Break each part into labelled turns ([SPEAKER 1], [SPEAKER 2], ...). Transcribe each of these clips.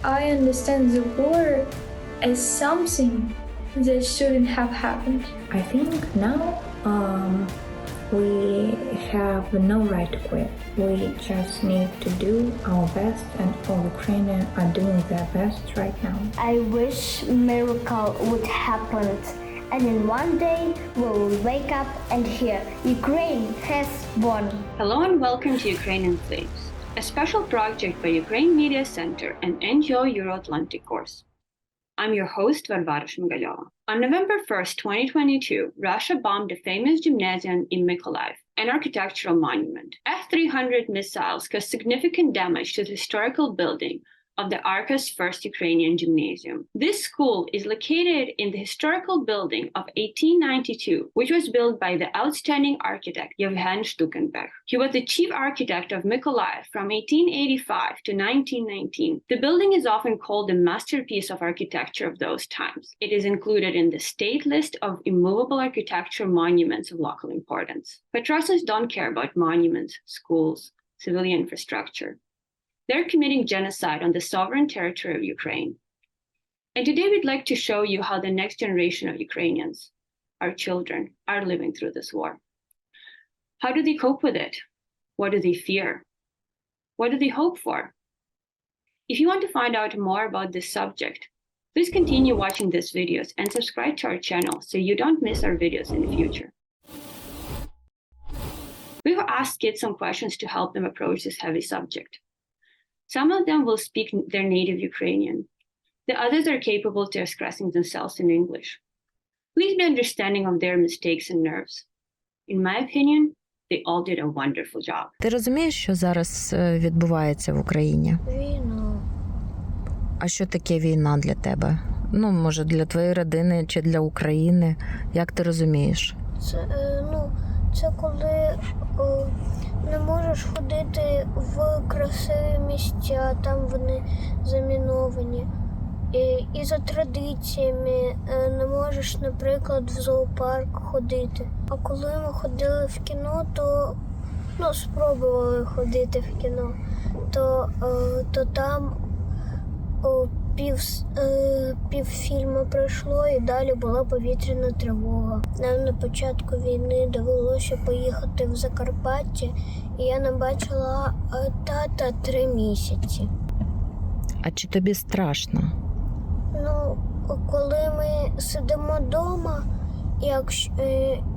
[SPEAKER 1] I understand the war as something that shouldn't have happened.
[SPEAKER 2] I think now we have no right to quit. We just need to do our best, and all Ukrainians are doing their best right now.
[SPEAKER 3] I wish miracle would happen, and in one day we will wake up and hear Ukraine has won.
[SPEAKER 4] Hello and welcome to Ukrainian Flames, a special project by Ukraine Media Center and NGO Euro-Atlantic Course. I'm your host, Varvara Shmygalyova. On November 1st, 2022, Russia bombed a famous gymnasium in Mykolaiv, an architectural monument. S-300 missiles caused significant damage to the historical building of the Arka's first Ukrainian gymnasium. This school is located in the historical building of 1892, which was built by the outstanding architect Yevhen Shtukenberg. He was the chief architect of Mykolaiv from 1885 to 1919. The building is often called the masterpiece of architecture of those times. It is included in the state list of immovable architectural monuments of local importance. But Russians don't care about monuments, schools, civilian infrastructure. They're committing genocide on the sovereign territory of Ukraine. And today we'd like to show you how the next generation of Ukrainians, our children, are living through this war. How do they cope with it? What do they fear? What do they hope for? If you want to find out more about this subject, please continue watching these videos and subscribe to our channel so you don't miss our videos in the future. We've asked kids some questions to help them approach this heavy subject. Some of them will speak their native Ukrainian. The others are capable to expressing themselves in English. Please be understanding of their mistakes and nerves. In my opinion, they all did a wonderful job.
[SPEAKER 5] Ти розумієш, що зараз відбувається в Україні?
[SPEAKER 3] Війна.
[SPEAKER 5] А що таке війна для тебе? Ну, може, для твоєї родини чи для України? Як ти розумієш?
[SPEAKER 3] Це коли не можеш ходити в красиві місця, там вони заміновані. І за традиціями не можеш, наприклад, в зоопарк ходити. А коли ми ходили в кіно, то спробували ходити в кіно, то там півфільму пройшло і далі була повітряна тривога. Нам на початку війни довелося поїхати в Закарпаття, і я не бачила тата 3 місяці.
[SPEAKER 5] А чи тобі страшно?
[SPEAKER 3] Коли ми сидимо вдома,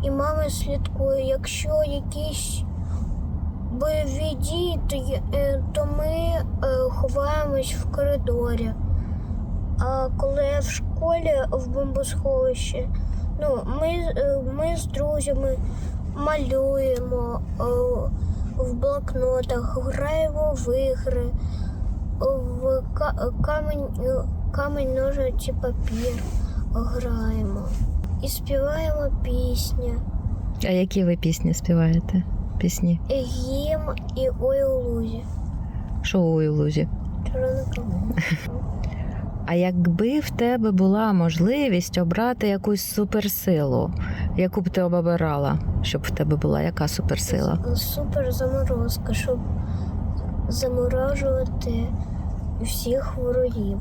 [SPEAKER 3] і мама слідкує, якщо якісь бойові дії, то ми ховаємось в коридорі. А коли я в школі, в бомбосховищі, ми з друзями малюємо в блокнотах, граємо в ігри, в камінь, ножиці, папір граємо. І співаємо пісні.
[SPEAKER 5] А які ви пісні співаєте? Пісні?
[SPEAKER 3] Гімн і «Ой у лузі».
[SPEAKER 5] Що «Ой у лузі»? А якби в тебе була можливість обрати якусь суперсилу, яку б ти обирала, щоб в тебе була яка суперсила?
[SPEAKER 3] Суперзаморозка, щоб заморожувати всіх ворогів.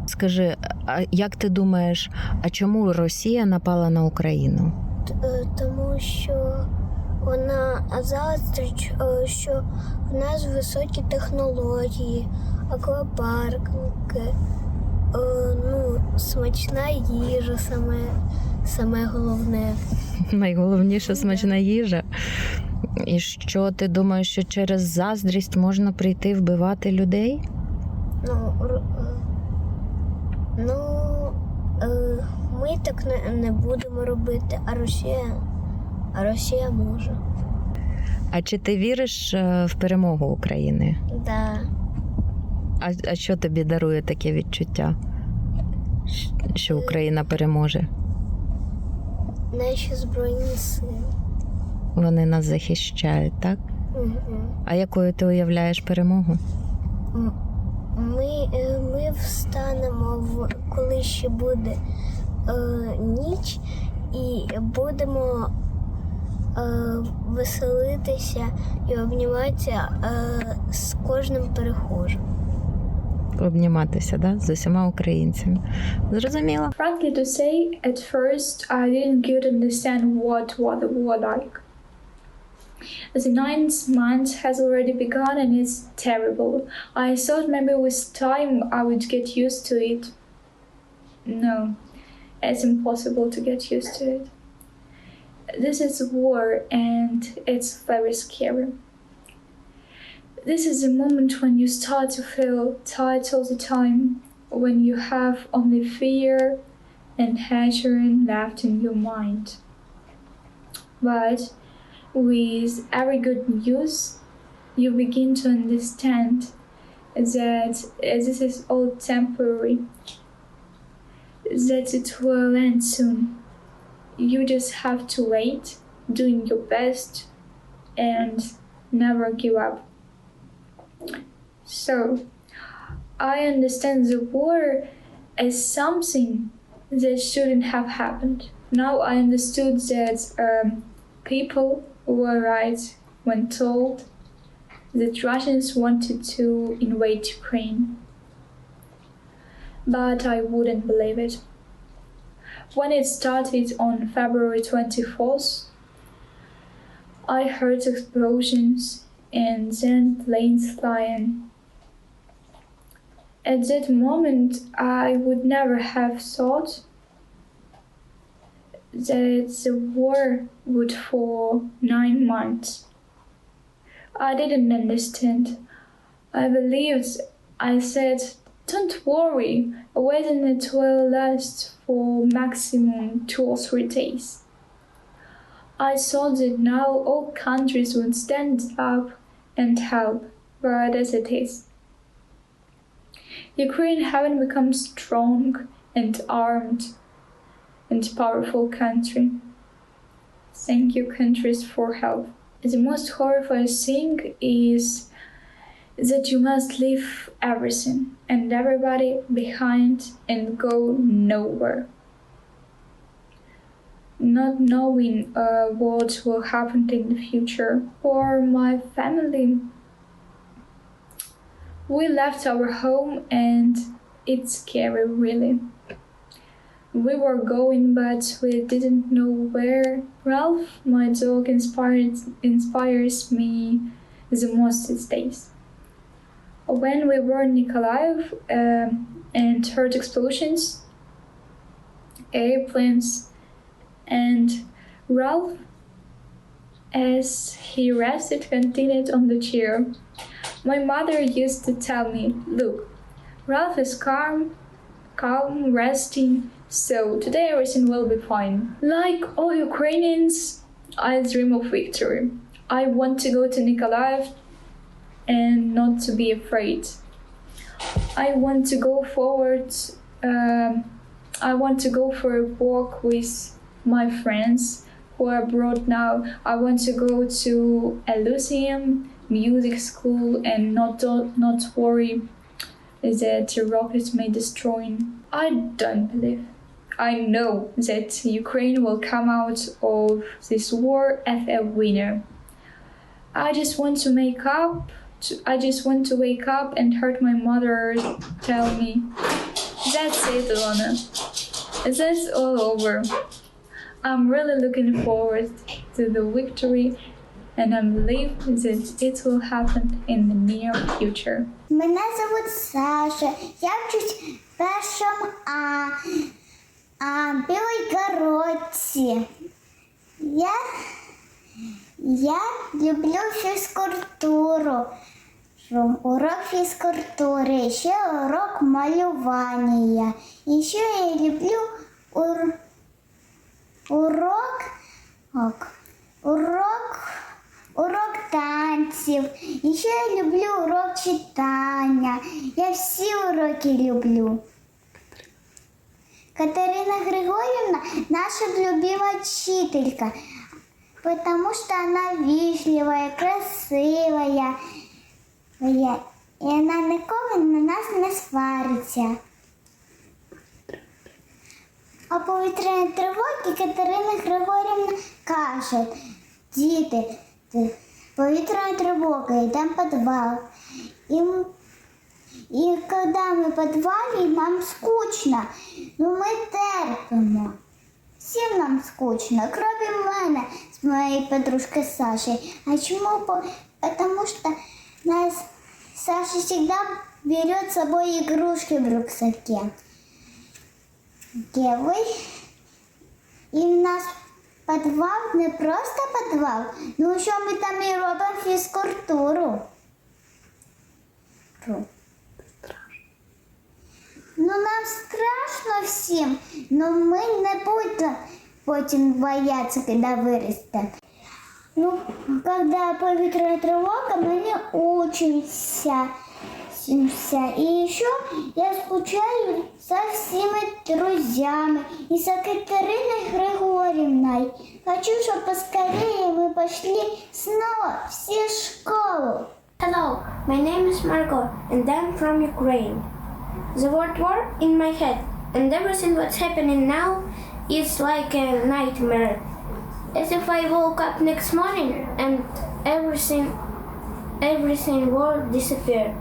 [SPEAKER 5] Скажи, а як ти думаєш, а чому Росія напала на Україну?
[SPEAKER 3] Тому що вона заздрить, що в нас високі технології, аквапарки, смачна їжа саме головне.
[SPEAKER 5] Найголовніше смачна їжа. І що ти думаєш, що через заздрість можна прийти вбивати людей?
[SPEAKER 3] Ми так не будемо робити, а Росія може.
[SPEAKER 5] А чи ти віриш в перемогу України?
[SPEAKER 3] Да.
[SPEAKER 5] А що тобі дарує таке відчуття, що Україна переможе?
[SPEAKER 3] Наші Збройні Сили.
[SPEAKER 5] Вони нас захищають, так?
[SPEAKER 3] Угу.
[SPEAKER 5] А якою ти уявляєш перемогу?
[SPEAKER 3] Ми встанемо, коли ще буде ніч, і будемо веселитися і обніматися з кожним перехожим.
[SPEAKER 5] обніматися, да? З усіма українцями. Зрозуміло?
[SPEAKER 1] Frankly to say, at first I didn't quite understand what the war like. The 9th month has already begun and it's terrible. I thought maybe with time I would get used to it. No, it's impossible to get used to it. This is war and it's very scary. This is the moment when you start to feel tired all the time, when you have only fear and hatred left in your mind. But with every good news, you begin to understand that this is all temporary, that it will end soon. You just have to wait, doing your best, and never give up. So, I understand the war as something that shouldn't have happened. Now I understood that people were right when told that Russians wanted to invade Ukraine. But I wouldn't believe it. When it started on February 24th, I heard explosions and then planes flying. At that moment, I would never have thought that the war would for 9 months. I didn't understand. I believed. I said, don't worry, waiting it will last for maximum 2 or 3 days. I thought that now all countries would stand up and help, but as it is. Ukraine haven't become strong and armed and powerful country. Thank you countries for help. The most horrifying thing is that you must leave everything and everybody behind and go nowhere. Not knowing what will happen in the future. For my family, we left our home and it's scary really. We were going but we didn't know where. Ralph, my dog, inspires me the most these days. When we were in Nikolaev and heard explosions, airplanes, and Ralph, as he rested, continued on the chair. My mother used to tell me, look, Ralph is calm, resting, so today everything will be fine. Like all Ukrainians, I dream of victory. I want to go to Nikolaev and not to be afraid. I want to go forward. I want to go for a walk with my friends who are abroad now. I want to go to a lyceum, music school, and not worry that the rockets may destroy. I don't believe. I know that Ukraine will come out of this war as a winner. I just want to wake up and heard my mother tell me, that's it, Ilona. That's all over. I'm really looking forward to the victory and I believe that it will happen in the near future.
[SPEAKER 3] Мене зовут Саша. Я вчусь в першому Білогородці. Я люблю фізкультуру. Урок фізкультури, ще урок малювання. І ще я люблю урок танців. І ще я люблю урок читання. Я всі уроки люблю. Катерина Григорьевна наша любимая учителька, потому что она вежливая, красивая, и она ніколи на нас не свариться. А повітряні тривоги Катерина Григорівна каже, діти, повітряна тривога, йдемо в підвал. И когда мы в подвале, нам скучно, но мы терпимо. Всем нам скучно, кроме меня с моей подружкой Сашей. А чему? Потому что нас Саша всегда берет с собой игрушки в рюкзаке. И у нас подвал, не просто подвал, но еще мы там и робим физкультуру. Ну, нам страшно всем, но мы не будем потім бояться, когда вырастем. Ну, когда повітряна тривога, мы не учимся. И еще я скучаю со всеми друзьями и с Екатериной Григорьевной. Хочу, чтобы поскорее мы пошли снова все в школу.
[SPEAKER 6] Hello, my name is Margo and I'm from Ukraine. The word war in my head and everything what's happening now is like a nightmare. As if I woke up next morning and everything war disappeared.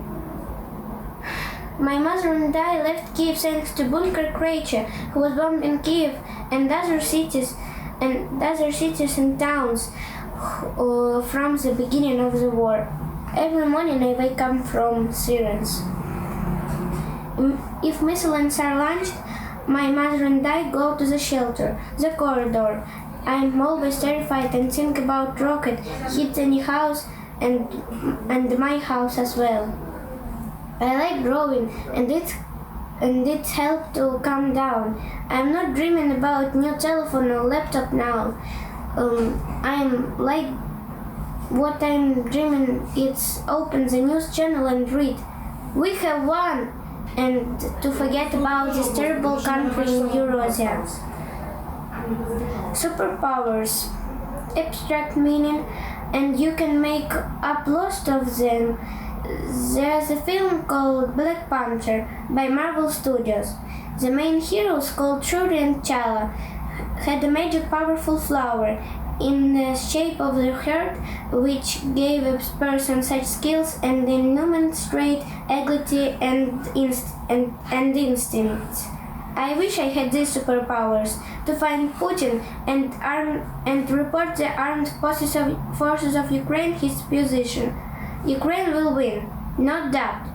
[SPEAKER 6] My mother and I left Kiev thanks to bunker Kreitcha, who was bombing Kiev and other cities and towns from the beginning of the war. Every morning I wake up from sirens. If missiles are launched, my mother and I go to the shelter, the corridor. I'm always terrified and think about rocket hit any house and my house as well. I like drawing and it helped to calm down. I'm not dreaming about new telephone or laptop now. I'm like what I'm dreaming is open the news channel and read. We have won! And to forget about this terrible country in Eurasia. Superpowers, abstract meaning, and you can make up lots of them. There's a film called Black Panther by Marvel Studios. The main heroes called Shuri and T'Challa had a magic powerful flower in the shape of the heart, which gave a person such skills and inhuman trait, agility and instinct. I wish I had these superpowers to find Putin and report the armed forces of Ukraine his position. Ukraine will win, no doubt.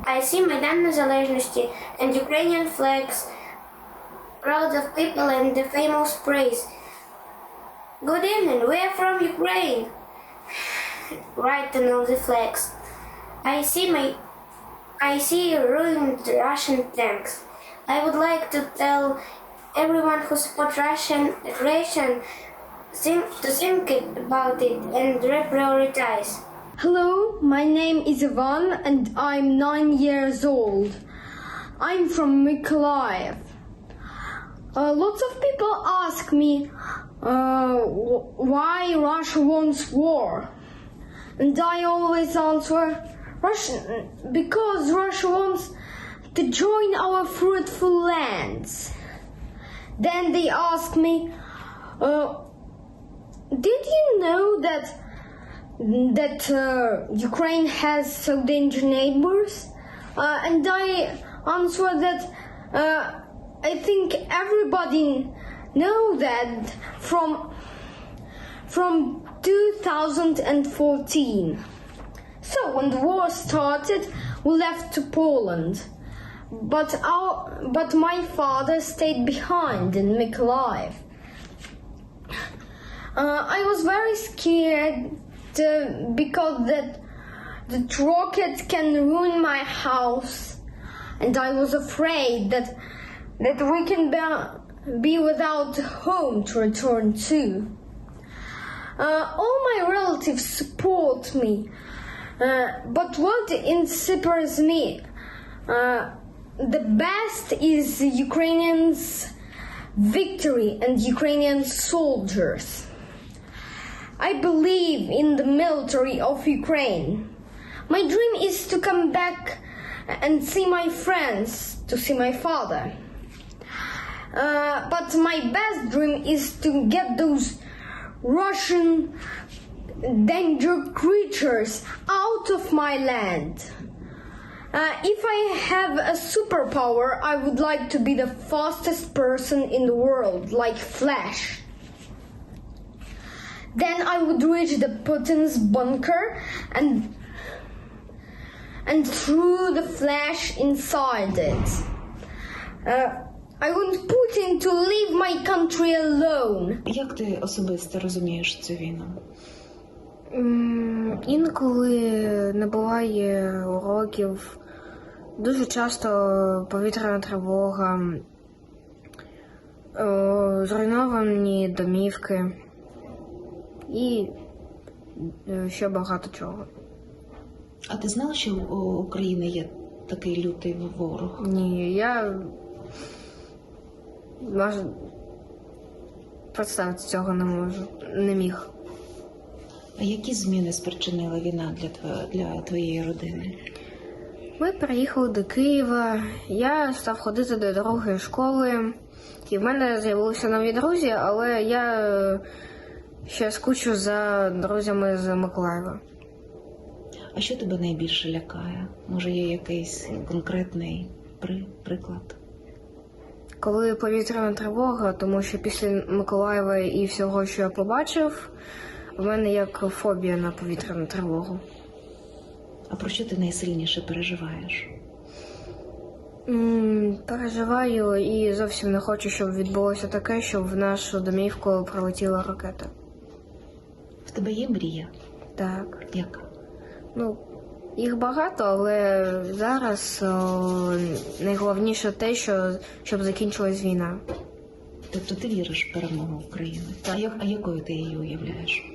[SPEAKER 6] I see Майдан Незалежності and Ukrainian flags, crowds of people and the famous praise. Good evening, we are from Ukraine. Right on all the flags. I see ruined Russian tanks. I would like to tell everyone who supports Russian aggression to think about it and reprioritize.
[SPEAKER 7] Hello, my name is Ivan and I'm 9 years old. I'm from Mykolaiv. Lots of people ask me why Russia wants war. And I always answer, because Russia wants to join our fruitful lands. Then they ask me, did you know that Ukraine has so dangerous neighbors? And I answer that I think everybody know that from 2014. So when the war started, we left to Poland, but my father stayed behind in Mykolaiv. I was very scared because that rocket can ruin my house, and I was afraid that we can be without home to return to. All my relatives support me, but what inspires me the best is Ukrainians' victory and Ukrainian soldiers. I believe in the military of Ukraine. My dream is to come back and see my friends, to see my father. But my best dream is to get those Russian danger creatures out of my land. If I have a superpower, I would like to be the fastest person in the world, like Flash. Then I would reach the Putin's bunker and throw the Flash inside it. I want Putin to leave my country alone.
[SPEAKER 8] Як ти особисто розумієш цю війну?
[SPEAKER 6] Інколи не буває уроків, дуже часто повітряна тривога, зруйновані домівки і ще багато чого.
[SPEAKER 8] А ти знала, що у України є такий лютий ворог?
[SPEAKER 6] Ні, я представити цього не міг.
[SPEAKER 8] А які зміни спричинила війна для твоєї родини?
[SPEAKER 6] Ми приїхали до Києва, я став ходити до другої школи, і в мене з'явилися нові друзі, але я ще скучу за друзями з Миколаєва.
[SPEAKER 8] А що тебе найбільше лякає? Може, є якийсь конкретний приклад?
[SPEAKER 6] Коли повітряна тривога, тому що після Миколаєва і всього, що я побачив, в мене як фобія на повітряну тривогу.
[SPEAKER 8] А про що ти найсильніше переживаєш?
[SPEAKER 6] Переживаю і зовсім не хочу, щоб відбулося таке, щоб в нашу домівку прилетіла ракета.
[SPEAKER 8] В тебе є мрія?
[SPEAKER 6] Так.
[SPEAKER 8] Яка?
[SPEAKER 6] Їх багато, але зараз найголовніше те, щоб закінчилась війна.
[SPEAKER 8] Тобто ти віриш в перемогу України? Так. А якою ти її уявляєш?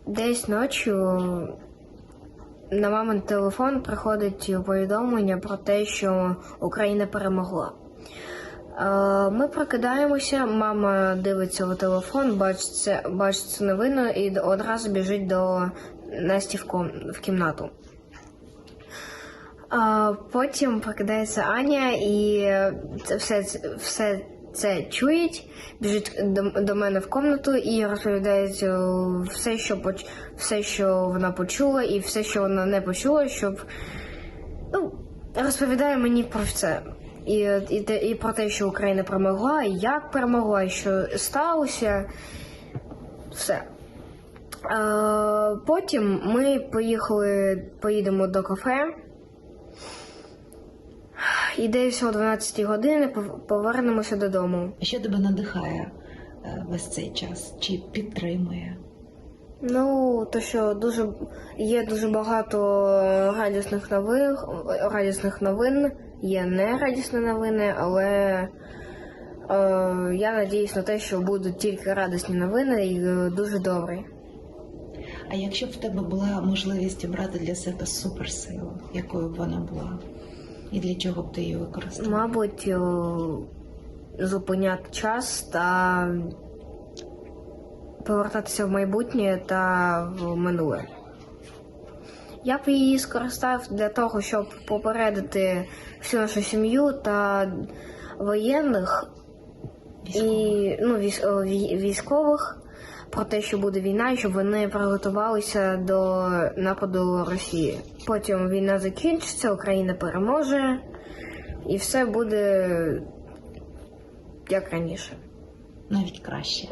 [SPEAKER 6] Десь ночі на мамин телефон приходить повідомлення про те, що Україна перемогла. Ми прокидаємося, мама дивиться у телефон, бачить цю новину і одразу біжить до Насті в кімнату. Потім прокидається Аня і все це чують, біжить до мене в кімнату і розповідають все, що вона почула, і все, що вона не почула, щоб розповідає мені про це. І про те, що Україна перемогла, і як перемогла, і що сталося. Все. Потім ми поїдемо до кафе. І десь о 12 годині повернемося додому.
[SPEAKER 8] А що тебе надихає весь цей час? Чи підтримує?
[SPEAKER 6] То що є дуже багато радісних новин. Є нерадісні новини, але я надіюсь на те, що будуть тільки радісні новини і дуже добрі.
[SPEAKER 8] А якщо б в тебе була можливість обрати для себе суперсилу, якою б вона була? І для чого б ти її використала?
[SPEAKER 6] Мабуть, зупиняти час та повертатися в майбутнє та в минуле. Я б її скористав для того, щоб попередити всю нашу сім'ю та воєнних військових про те, що буде війна, і щоб вони приготувалися до нападу Росії. Потім війна закінчиться, Україна переможе, і все буде як раніше.
[SPEAKER 8] Навіть краще.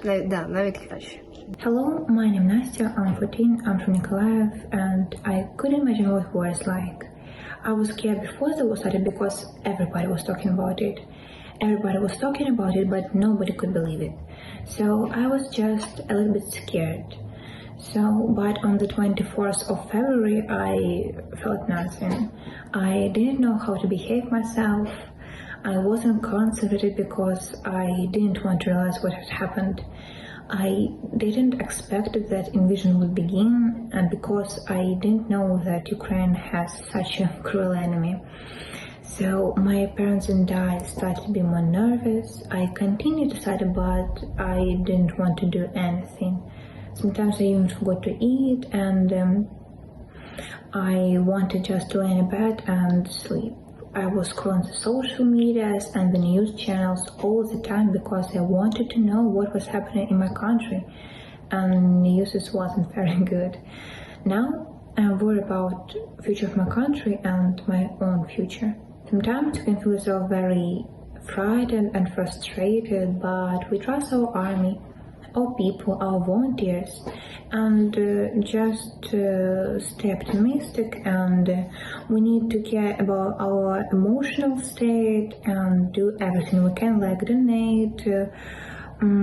[SPEAKER 6] Навіть краще.
[SPEAKER 2] Hello, my name is Nastia, I'm 14, I'm from Nikolaev, and I couldn't imagine what it was like. I was scared before the war started because everybody was talking about it. Everybody was talking about it, but nobody could believe it. So I was just a little bit scared. But on the 24th of February, I felt nothing. I didn't know how to behave myself. I wasn't concentrated because I didn't want to realize what had happened. I didn't expect that invasion would begin, and because I didn't know that Ukraine has such a cruel enemy. So my parents and I started to be more nervous. I continued to study, but I didn't want to do anything. Sometimes I even forgot to eat, and I wanted just to lay in bed and sleep. I was scrolling the social medias and the news channels all the time because I wanted to know what was happening in my country. and usage wasn't very good. Now I'm worried about the future of my country and my own future. Sometimes you can feel yourself very frightened and frustrated, but we trust our army, our people, our volunteers, and just stay optimistic, and we need to care about our emotional state and do everything we can, like donate,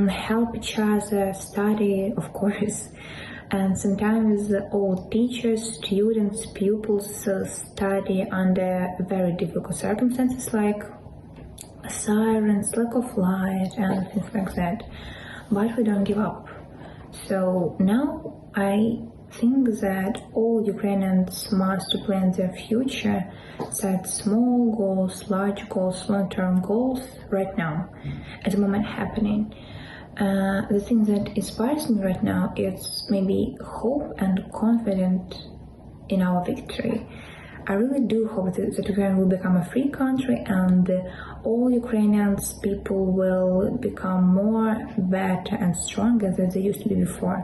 [SPEAKER 2] help each other, study, of course. And sometimes all teachers, students, pupils study under very difficult circumstances like sirens, lack of light, and things like that. But we don't give up. So now I think that all Ukrainians must plan their future, set small goals, large goals, long-term goals right now, at the moment happening. The thing that inspires me right now is maybe hope and confidence in our victory. I really do hope that Ukraine will become a free country and all Ukrainians people will become more better and stronger than they used to be before.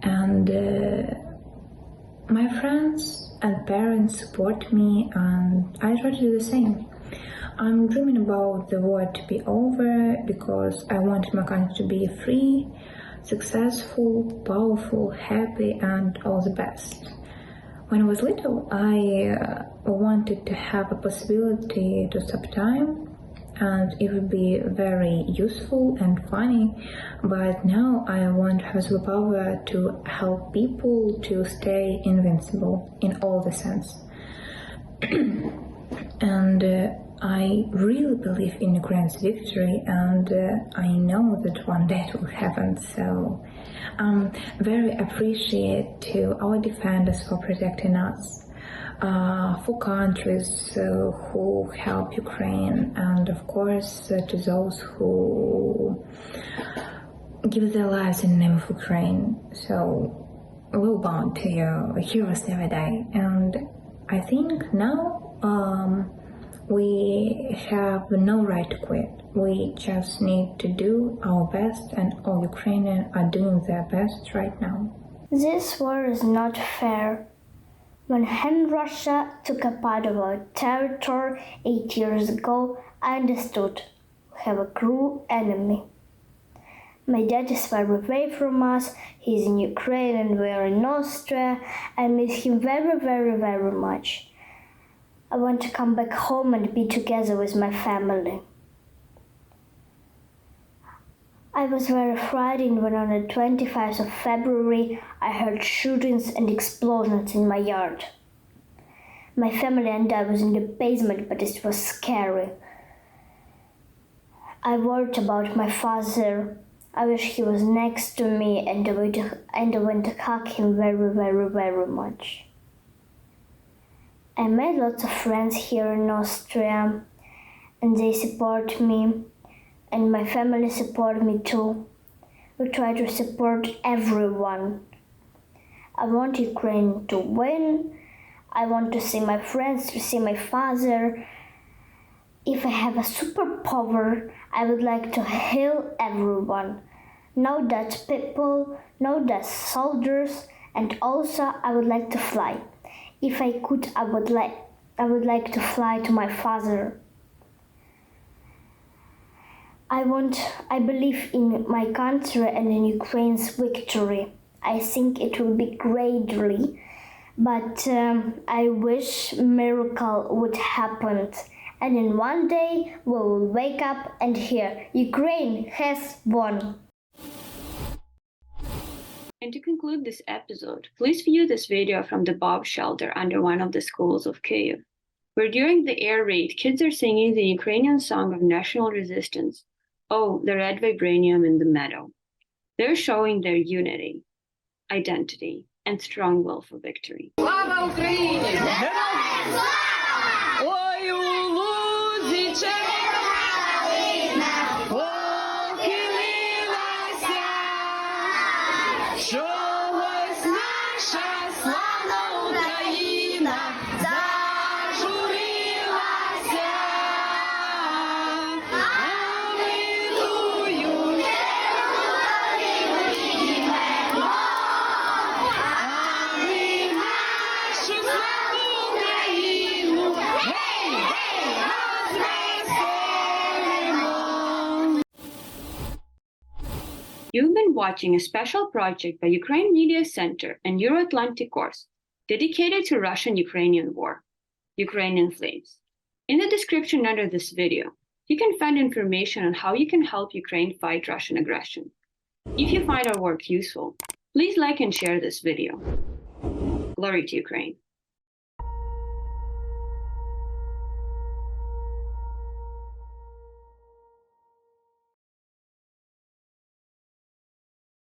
[SPEAKER 2] And my friends and parents support me, and I try to do the same. I'm dreaming about the war to be over because I want my country to be free, successful, powerful, happy, and all the best. When I was little, I wanted to have a possibility to stop time, and it would be very useful and funny, but now I want to have the power to help people to stay invincible in all the sense. And I really believe in Ukraine's victory, and I know that one day it will happen. So I'm very appreciative to our defenders for protecting us, for countries who help Ukraine, and of course to those who give their lives in the name of Ukraine. So we're bound to your heroes every day, and I think now we have no right to quit. We just need to do our best, and all Ukrainians are doing their best right now.
[SPEAKER 3] This war is not fair. When Russia took a part of our territory 8 years ago, I understood we have a cruel enemy. My dad is far away from us. He's in Ukraine and we are in Austria. I miss him very, very, very much. I want to come back home and be together with my family. I was very frightened when on the 25th of February I heard shootings and explosions in my yard. My family and I was in the basement, but it was scary. I worried about my father. I wish he was next to me, and I want to hug him very, very, very much. I made lots of friends here in Austria, and they support me, and my family support me too. We try to support everyone. I want Ukraine to win. I want to see my friends, to see my father. If I have a superpower, I would like to heal everyone. No dead people, no dead soldiers, and also I would like to fly. If I could, I would like to fly to my father. I believe in my country and in Ukraine's victory. I think it will be greatly, but I wish miracle would happen. And in one day we will wake up and hear Ukraine has won.
[SPEAKER 4] And to conclude this episode, please view this video from the bomb shelter under one of the schools of Kyiv, where during the air raid, kids are singing the Ukrainian song of national resistance, "Oh, the red vibranium in the meadow." They're showing their unity, identity, and strong will for victory.
[SPEAKER 9] Слава Україні! Героям слава! Ой, у лузі червона похилилася, чогось наша славна Україна зажурилася, а ми тую героїв підіймемо. нашу славну Україну! Гей, гей, розвеселимо!
[SPEAKER 4] You've been watching a special project by Ukraine Media Center and Euro-Atlantic course dedicated to Russian-Ukrainian war, Ukrainian Flames. In the description under this video, you can find information on how you can help Ukraine fight Russian aggression. If you find our work useful, please like and share this video. Glory to Ukraine.